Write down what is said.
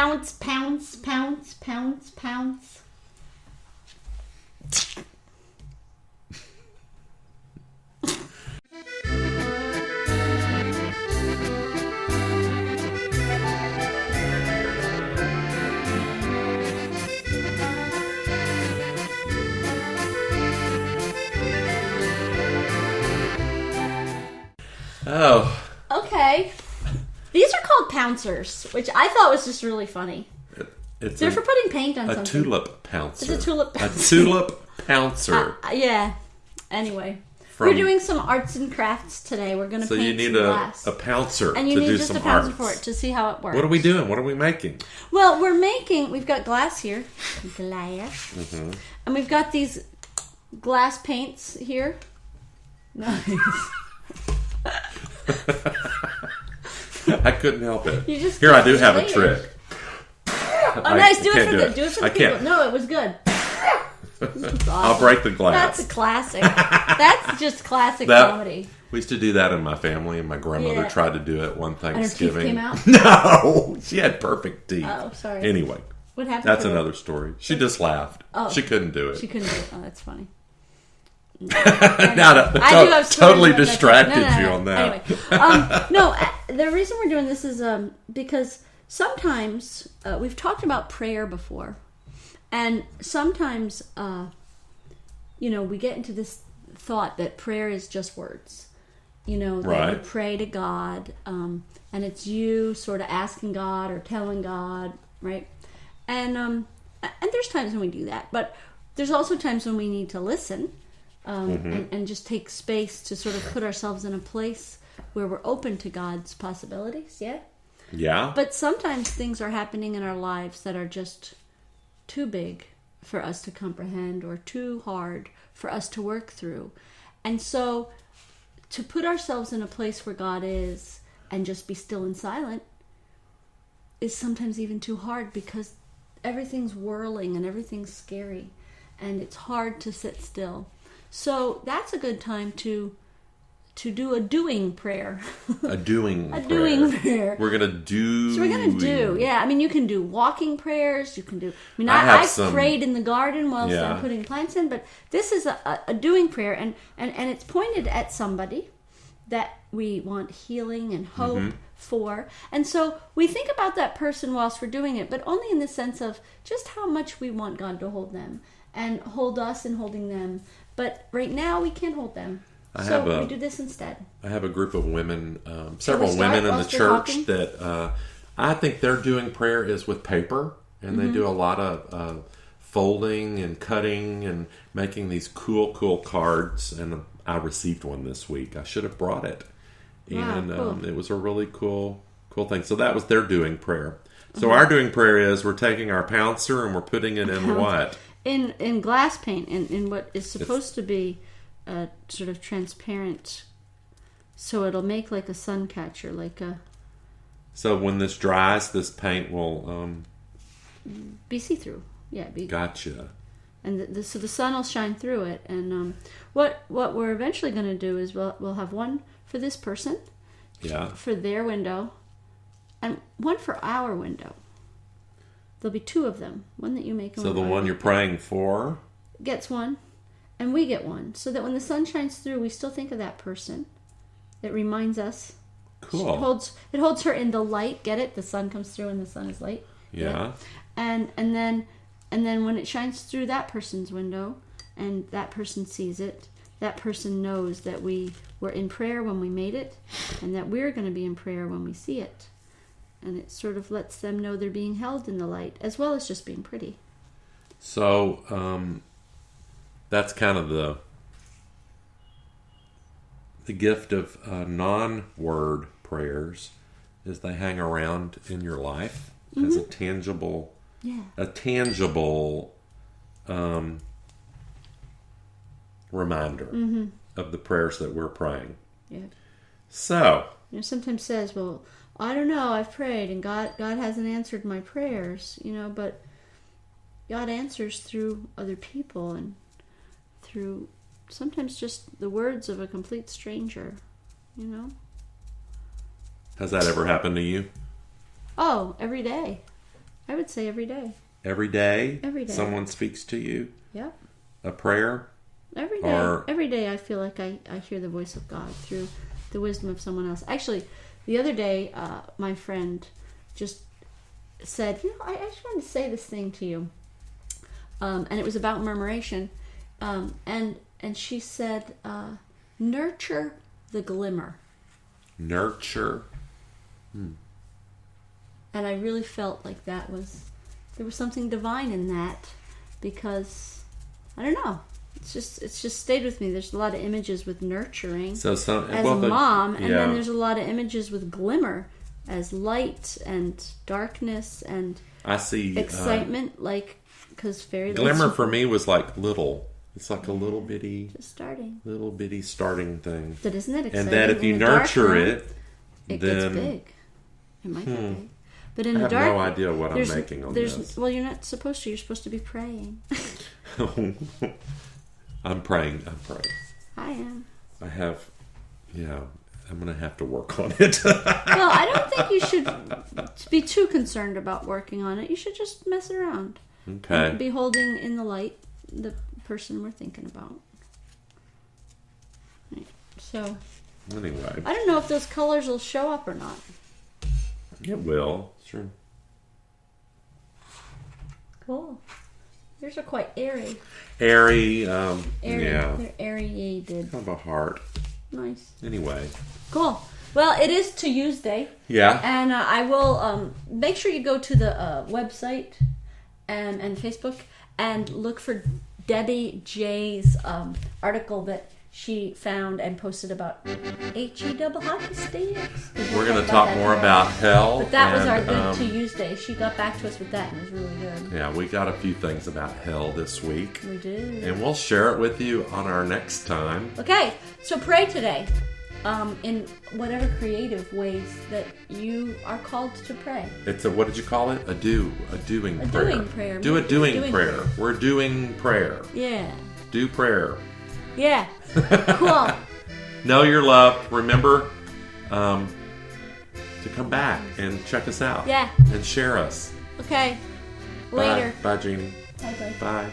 pounce, pounce, pounce, pounce, pounce. Oh. Okay. These are called pouncers, which I thought was just really funny. They're for putting paint on something. A tulip pouncer. It's a tulip pouncer. A tulip pouncer. Yeah. Anyway. We're doing some arts and crafts today. We're going to paint some glass. So you need a pouncer and you to need do just some a pouncer arts. for it to see how it works. What are we doing? What are we making? Well, we've got glass here. Glass. Mm-hmm. And we've got these glass paints here. Nice. I couldn't help it. Here, I do have a trick. Oh, nice. Do it for the people. No, it was good. Awesome. I'll break the glass. That's a classic. That's just classic comedy. We used to do that in my family, and my grandmother tried to do it one Thanksgiving. And her teeth came out? No! She had perfect teeth. Oh, sorry. Anyway. What happened? That's another story. She just laughed. Oh. She couldn't do it. She couldn't do it. Oh, that's funny. I totally distracted you on that. Anyway, the reason we're doing this is because sometimes we've talked about prayer before, and sometimes we get into this thought that prayer is just words. That you pray to God, and it's you sort of asking God or telling God, right? And there's times when we do that, but there's also times when we need to listen. And just take space to sort of put ourselves in a place where we're open to God's possibilities, yeah? Yeah. But sometimes things are happening in our lives that are just too big for us to comprehend or too hard for us to work through. And so to put ourselves in a place where God is and just be still and silent is sometimes even too hard because everything's whirling and everything's scary and it's hard to sit still. So that's a good time to do a doing prayer. A doing prayer. We're gonna do. So we're gonna do. Yeah, I mean, you can do walking prayers. You can do. I've prayed in the garden whilst I'm putting plants in, but this is a doing prayer, and it's pointed at somebody that we want healing and hope for, and so we think about that person whilst we're doing it, but only in the sense of just how much we want God to hold them and hold us in holding them. But right now, we can't hold them. So we do this instead. I have a group of women, several women in the church that I think their doing prayer is with paper. And they do a lot of folding and cutting and making these cool cards. And I received one this week. I should have brought it. And cool. It was a really cool thing. So that was their doing prayer. So our doing prayer is we're taking our pouncer and we're putting it in what? In glass paint, in what is supposed to be sort of transparent, so it'll make like a sun catcher, So when this dries, this paint will be see-through. Yeah, gotcha. And so the sun will shine through it. And what we're eventually going to do is we'll have one for this person, for their window, and one for our window. There'll be two of them. One that you make. So the one you're praying for gets one, and we get one. So that when the sun shines through, we still think of that person. It reminds us. Cool. It holds her in the light. Get it? The sun comes through, and the sun is light. Yeah. And then when it shines through that person's window, and that person sees it, that person knows that we were in prayer when we made it, and that we're going to be in prayer when we see it. And it sort of lets them know they're being held in the light, as well as just being pretty. So that's kind of the gift of non-word prayers, is they hang around in your life as a tangible, reminder of the prayers that we're praying. Yeah. So sometimes says, well, I don't know, I've prayed and God hasn't answered my prayers, but God answers through other people and through sometimes just the words of a complete stranger, Has that ever happened to you? Oh, every day. I would say every day. Every day? Every day. Someone speaks to you? Yep. A prayer? Every day. Every day I feel like I hear the voice of God through the wisdom of someone else. Actually, the other day, my friend just said, I just wanted to say this thing to you. And it was about murmuration. And she said, nurture the glimmer. Nurture. And I really felt like there was something divine in that, because I don't know, it's just stayed with me. There's a lot of images with nurturing as a mom, and then there's a lot of images with glimmer as light and darkness, and I see excitement, because fairy glimmer for me was like little. It's like a little bitty, starting thing. But isn't it exciting? And that if you nurture it gets big. It might get big. But in I the have dark, no idea what I'm making on this. Well, you're not supposed to. You're supposed to be praying. I'm praying. I am. I'm going to have to work on it. Well, I don't think you should be too concerned about working on it. You should just mess around. Okay. And be holding in the light the person we're thinking about. Right. So, anyway. I don't know if those colors will show up or not. It will. Sure. Cool. Yours are quite airy. Airy, Yeah. They're Kind aerated. of a heart. Nice. Anyway. Cool. Well, it is T-You-sday. Yeah. And I will make sure you go to the website and Facebook and look for Debbie J's article that she found and posted about HE double hockey sticks. We're going to talk more about hell. But that was our good T-You-sday. She got back to us with that, and it was really good. Yeah, we got a few things about hell this week. We did. And we'll share it with you on our next time. Okay, so pray today in whatever creative ways that you are called to pray. It's what did you call it? A doing prayer. Doing prayer. Do a doing prayer. We're doing prayer. Yeah. Do prayer. Yeah. Cool. Know you're loved. Remember to come back and check us out. Yeah. And share us. Okay. Later. Bye, Jeannie. Bye. Bye.